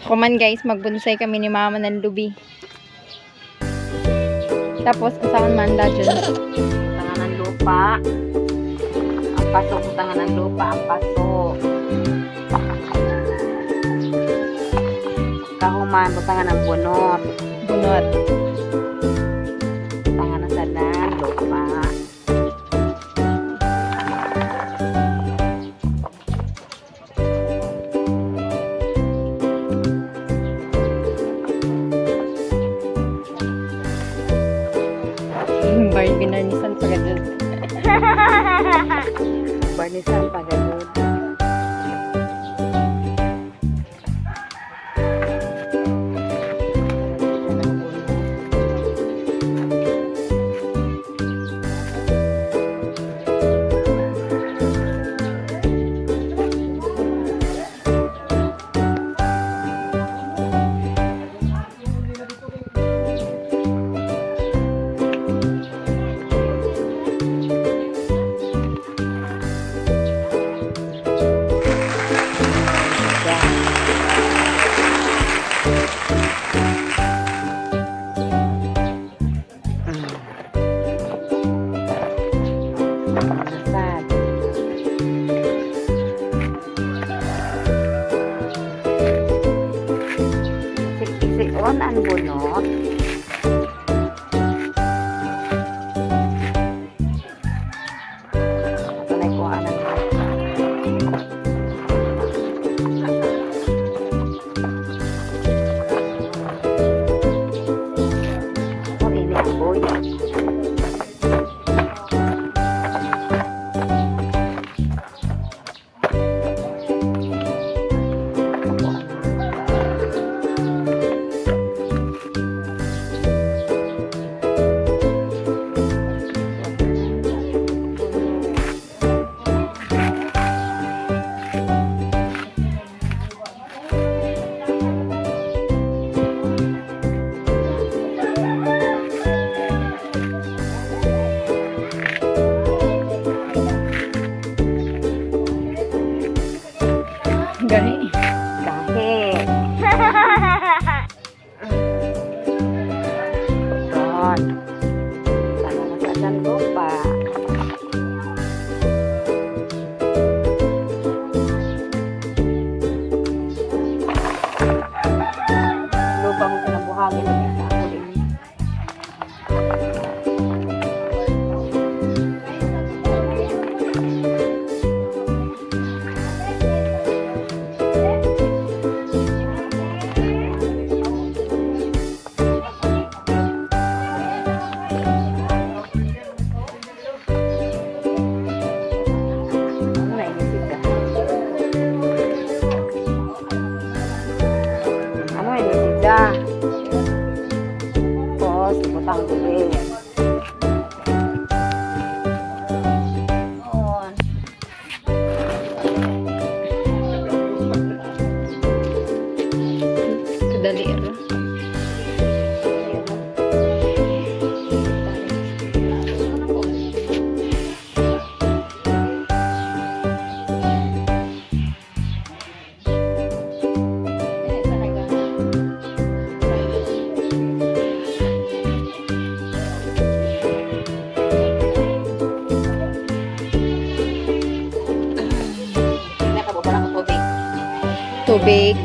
Kuman guys, magbonsai kami ni mama ng lubi. Tapos, asahan man da dyan. Tangan ng lupa. Ang paso ko tangan ng lupa. Ang paso. Kahuman ko tangan ng bunot. Bunot. Tangan na sana lupa. Binarnisan pagadod. Barnisan pagadod. On ang bunot. Tunay ko ang ini boy. Gahi. Gahe. Doon. Sana nasadan lupa. Lupa mo pinabuhangin na sa ako din. Tapos, ibutang tubig. Kadali ra. Tubig.